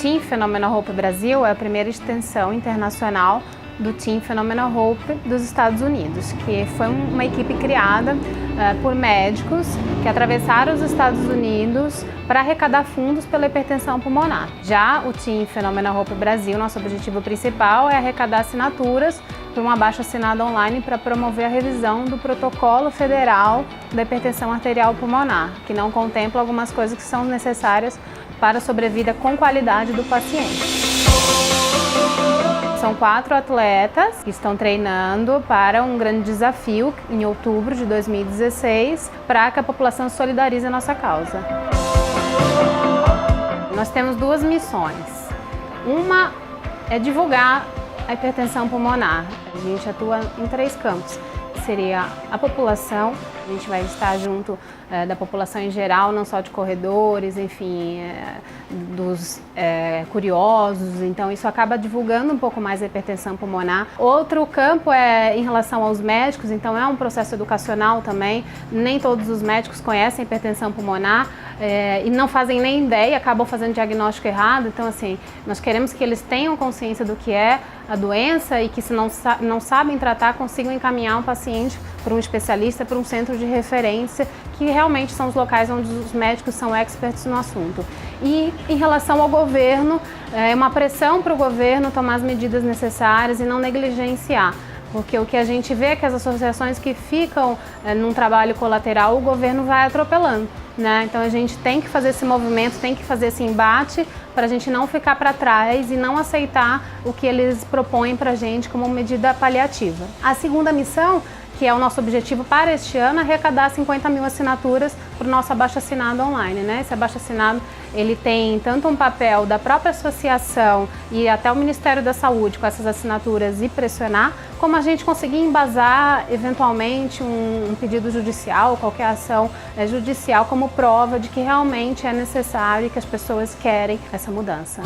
Team Phenomenal Hope Brasil é a primeira extensão internacional do Team Phenomenal Hope dos Estados Unidos, que foi uma equipe criada por médicos que atravessaram os Estados Unidos para arrecadar fundos pela hipertensão pulmonar. Já o Team Phenomenal Hope Brasil, nosso objetivo principal é arrecadar assinaturas por um abaixo-assinado online para promover a revisão do Protocolo Federal da Hipertensão Arterial Pulmonar, que não contempla algumas coisas que são necessárias para a sobrevida com qualidade do paciente. São 4 atletas que estão treinando para um grande desafio em outubro de 2016 para que a população solidarize a nossa causa. Nós temos 2 missões. Uma é divulgar a hipertensão pulmonar. A gente atua em 3 campos. Seria a população, a gente vai estar junto da população em geral, não só de corredores, enfim, dos curiosos, então isso acaba divulgando um pouco mais a hipertensão pulmonar. Outro campo é em relação aos médicos, então é um processo educacional também, nem todos os médicos conhecem a hipertensão pulmonar e não fazem nem ideia, acabam fazendo diagnóstico errado, então assim, nós queremos que eles tenham consciência do que é a doença e que se não sabem tratar, consigam encaminhar um paciente para um especialista, para um centro de referência, que realmente são os locais onde os médicos são experts no assunto. E em relação ao governo, é uma pressão para o governo tomar as medidas necessárias e não negligenciar. Porque o que a gente vê é que as associações que ficam num trabalho colateral, o governo vai atropelando, né? Então a gente tem que fazer esse movimento, tem que fazer esse embate para a gente não ficar para trás e não aceitar o que eles propõem para a gente como medida paliativa. A segunda missão, que é o nosso objetivo para este ano, é arrecadar 50 mil assinaturas para o nosso abaixo-assinado online, né? Esse abaixo-assinado, ele tem tanto um papel da própria associação e até o Ministério da Saúde com essas assinaturas e pressionar, como a gente conseguir embasar eventualmente um pedido judicial, qualquer ação judicial como prova de que realmente é necessário e que as pessoas querem essa mudança.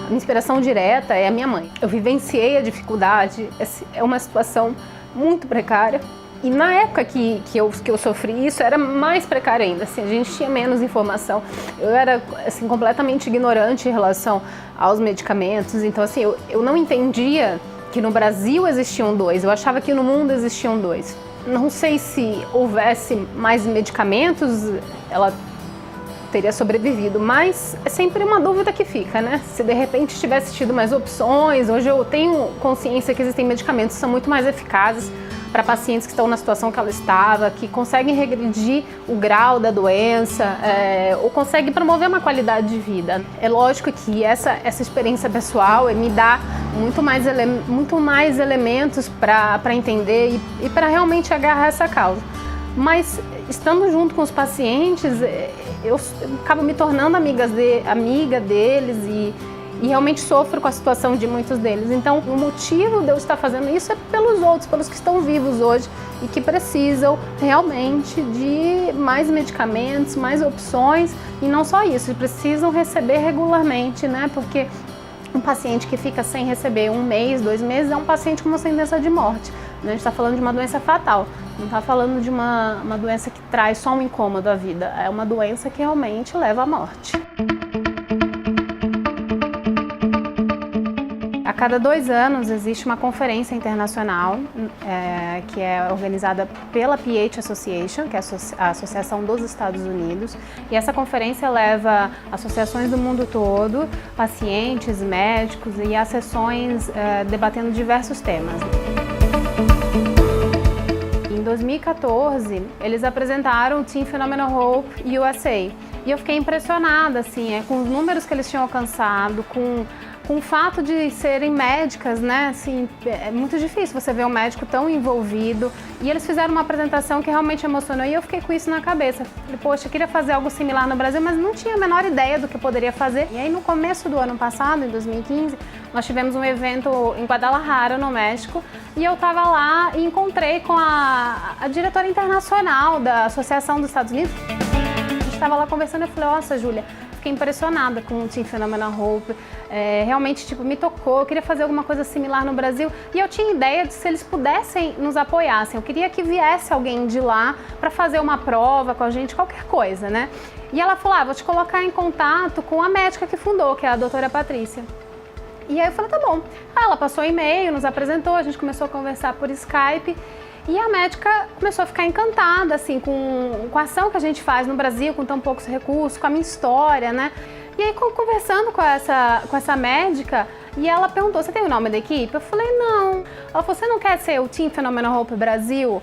A inspiração direta é a minha mãe. Eu vivenciei a dificuldade, é uma situação muito precária. E na época que eu sofri isso, era mais precário ainda, assim, a gente tinha menos informação. Eu era assim, completamente ignorante em relação aos medicamentos, então assim, eu não entendia que no Brasil existiam 2, eu achava que no mundo existiam 2. Não sei se houvesse mais medicamentos, ela teria sobrevivido, mas é sempre uma dúvida que fica, né? Se de repente tivesse tido mais opções, hoje eu tenho consciência que existem medicamentos que são muito mais eficazes para pacientes que estão na situação que ela estava, que conseguem regredir o grau da doença ou conseguem promover uma qualidade de vida. É lógico que essa experiência pessoal me dá muito mais elementos para entender e para realmente agarrar essa causa. Mas estando junto com os pacientes, eu acabo me tornando amiga deles e realmente sofro com a situação de muitos deles. Então, o motivo de eu estar fazendo isso é pelos outros, pelos que estão vivos hoje e que precisam realmente de mais medicamentos, mais opções e não só isso, precisam receber regularmente, né? Porque um paciente que fica sem receber 1 mês, 2 meses, é um paciente com uma sentença de morte. A gente está falando de uma doença fatal, não está falando de uma doença que traz só um incômodo à vida, é uma doença que realmente leva à morte. A cada 2 anos existe uma conferência internacional que é organizada pela PH Association, que é a Associação dos Estados Unidos, e essa conferência leva associações do mundo todo, pacientes, médicos e a sessões debatendo diversos temas. Em 2014, eles apresentaram o Team Phenomenal Hope USA e eu fiquei impressionada assim, com os números que eles tinham alcançado, com o fato de serem médicas, né? Assim, é muito difícil você ver um médico tão envolvido. E eles fizeram uma apresentação que realmente emocionou e eu fiquei com isso na cabeça. Falei, poxa, eu queria fazer algo similar no Brasil, mas não tinha a menor ideia do que eu poderia fazer. E aí, no começo do ano passado, em 2015, nós tivemos um evento em Guadalajara, no México, e eu estava lá e encontrei com a diretora internacional da Associação dos Estados Unidos. A gente estava lá conversando e eu falei, nossa, Júlia, fiquei fiquei impressionada com o Team Phenomenal Hope. Realmente, tipo, me tocou, eu queria fazer alguma coisa similar no Brasil e eu tinha ideia de se eles pudessem nos apoiar, assim, eu queria que viesse alguém de lá para fazer uma prova com a gente, qualquer coisa, né? E ela falou, vou te colocar em contato com a médica que fundou, que é a doutora Patrícia. E aí eu falei, tá bom. Ela passou e-mail, nos apresentou, a gente começou a conversar por Skype e a médica começou a ficar encantada, assim, com a ação que a gente faz no Brasil, com tão poucos recursos, com a minha história, né? E aí, conversando com essa médica, e ela perguntou, você tem o nome da equipe? Eu falei, não. Ela falou, você não quer ser o Team Phenomenal Hope Brasil?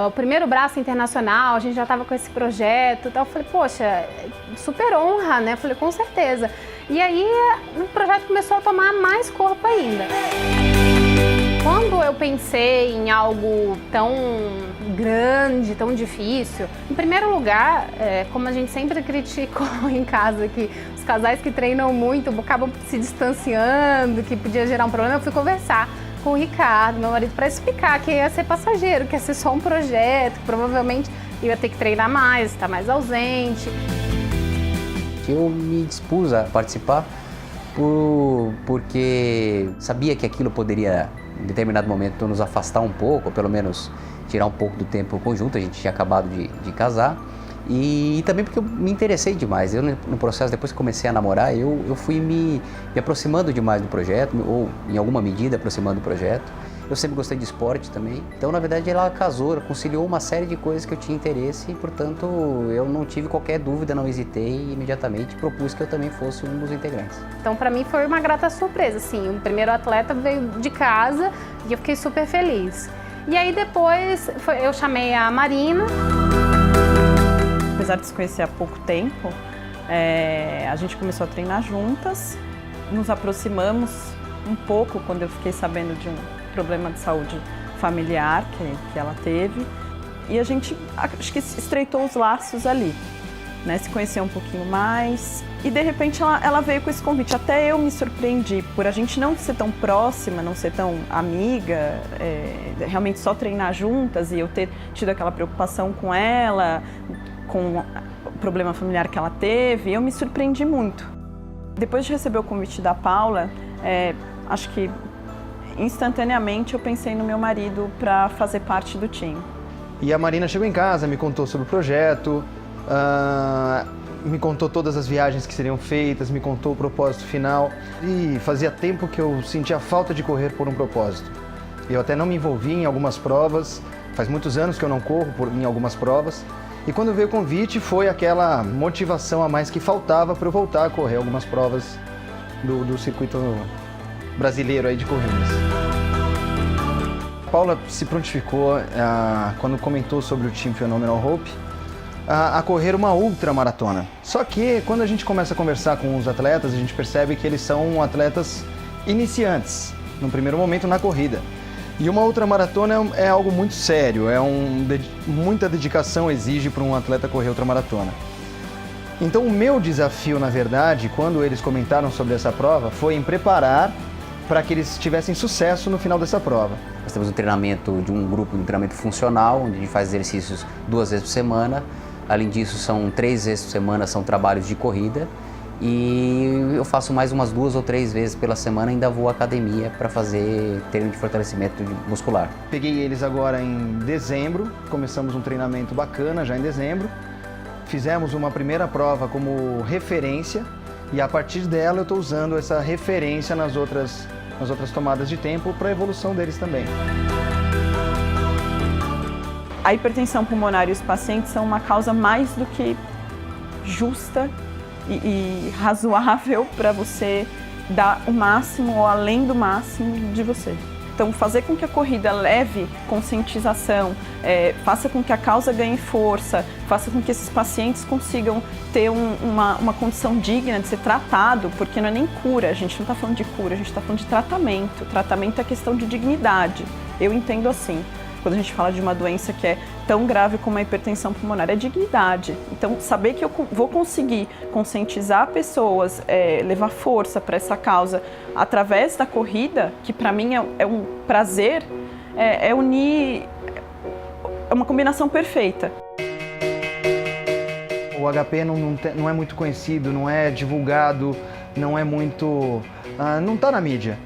O primeiro braço internacional, a gente já estava com esse projeto. Eu falei, poxa, super honra, né? Eu falei, com certeza. E aí, o projeto começou a tomar mais corpo ainda. Quando eu pensei em algo tão grande, tão difícil, em primeiro lugar, como a gente sempre criticou em casa, que os casais que treinam muito acabam se distanciando, que podia gerar um problema, eu fui conversar com o Ricardo, meu marido, para explicar que ia ser passageiro, que ia ser só um projeto, que provavelmente eu ia ter que treinar mais, estar mais ausente. Eu me dispus a participar porque sabia que aquilo poderia, em determinado momento, nos afastar um pouco, ou pelo menos tirar um pouco do tempo conjunto. A gente tinha acabado de casar e também porque eu me interessei demais. Eu, no processo, depois que comecei a namorar, eu fui me aproximando demais do projeto, ou em alguma medida aproximando do projeto. Eu sempre gostei de esporte também, então na verdade ela casou, ela conciliou uma série de coisas que eu tinha interesse e, portanto, eu não tive qualquer dúvida, não hesitei e imediatamente propus que eu também fosse um dos integrantes. Então para mim foi uma grata surpresa, assim, o primeiro atleta veio de casa e eu fiquei super feliz. E aí depois eu chamei a Marina. Apesar de se conhecer há pouco tempo, a gente começou a treinar juntas, nos aproximamos um pouco quando eu fiquei sabendo de um problema de saúde familiar que ela teve, e a gente acho que estreitou os laços ali, né? Se conheceu um pouquinho mais e de repente ela veio com esse convite. Até eu me surpreendi por a gente não ser tão próxima, não ser tão amiga, realmente só treinar juntas e eu ter tido aquela preocupação com ela, com o problema familiar que ela teve. Eu me surpreendi muito. Depois de receber o convite da Paula, acho que instantaneamente eu pensei no meu marido para fazer parte do time. E a Marina chegou em casa, me contou sobre o projeto, me contou todas as viagens que seriam feitas, me contou o propósito final. E fazia tempo que eu sentia falta de correr por um propósito. Eu até não me envolvi em algumas provas, faz muitos anos que eu não corro em algumas provas. E quando veio o convite foi aquela motivação a mais que faltava para eu voltar a correr algumas provas do circuito brasileiro aí de corridas. A Paula se prontificou, quando comentou sobre o Team Phenomenal Hope, a correr uma ultramaratona. Só que quando a gente começa a conversar com os atletas, a gente percebe que eles são atletas iniciantes, no primeiro momento na corrida. E uma ultramaratona é algo muito sério, muita dedicação exige para um atleta correr ultramaratona. Então o meu desafio, na verdade, quando eles comentaram sobre essa prova, foi em preparar para que eles tivessem sucesso no final dessa prova. Nós temos um treinamento de um grupo, um treinamento funcional, onde a gente faz exercícios 2 vezes por semana. Além disso, são 3 vezes por semana, são trabalhos de corrida. E eu faço mais umas 2 ou 3 vezes pela semana, ainda vou à academia para fazer treino de fortalecimento muscular. Peguei eles agora em dezembro, começamos um treinamento bacana já em dezembro. Fizemos uma primeira prova como referência e a partir dela eu estou usando essa referência nas outras tomadas de tempo para a evolução deles também. A hipertensão pulmonar e os pacientes são uma causa mais do que justa e razoável para você dar o máximo ou além do máximo de você. Então, fazer com que a corrida leve conscientização, faça com que a causa ganhe força, faça com que esses pacientes consigam ter uma condição digna de ser tratado, porque não é nem cura, a gente não está falando de cura, a gente está falando de tratamento. Tratamento é questão de dignidade, eu entendo assim. Quando a gente fala de uma doença que é tão grave como a hipertensão pulmonar, é dignidade. Então, saber que eu vou conseguir conscientizar pessoas, levar força para essa causa através da corrida, que para mim é um prazer, é uma combinação perfeita. O HP não é muito conhecido, não é divulgado, não é muito... não está na mídia.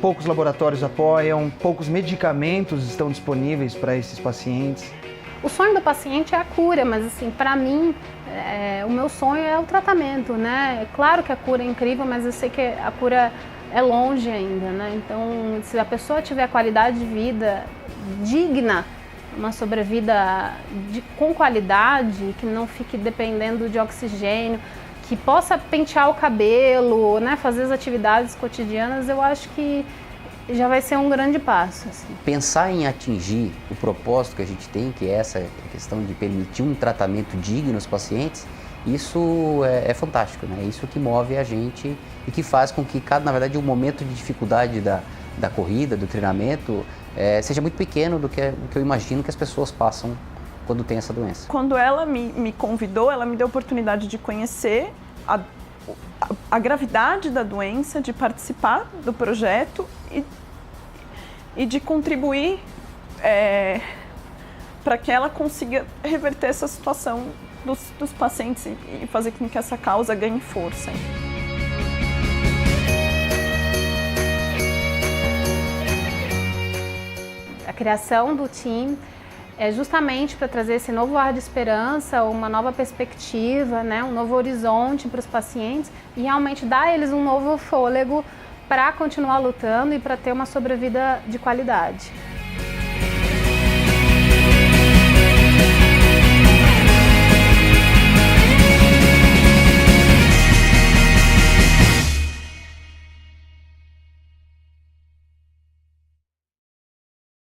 Poucos laboratórios apoiam, poucos medicamentos estão disponíveis para esses pacientes. O sonho do paciente é a cura, mas assim, para mim, o meu sonho é o tratamento, né? É claro que a cura é incrível, mas eu sei que a cura é longe ainda, né? Então, se a pessoa tiver qualidade de vida digna, uma sobrevida com qualidade, que não fique dependendo de oxigênio, que possa pentear o cabelo, né? Fazer as atividades cotidianas, eu acho que já vai ser um grande passo. Assim. Pensar em atingir o propósito que a gente tem, que é essa questão de permitir um tratamento digno aos pacientes, isso é fantástico, né? Isso que move a gente e que faz com que na verdade, o momento de dificuldade da corrida, do treinamento, seja muito pequeno do que eu imagino que as pessoas passam quando tem essa doença. Quando ela me convidou, ela me deu a oportunidade de conhecer a gravidade da doença, de participar do projeto e de contribuir para que ela consiga reverter essa situação dos pacientes e fazer com que essa causa ganhe força. A criação do team é justamente para trazer esse novo ar de esperança, uma nova perspectiva, né, um novo horizonte para os pacientes e realmente dar a eles um novo fôlego para continuar lutando e para ter uma sobrevida de qualidade.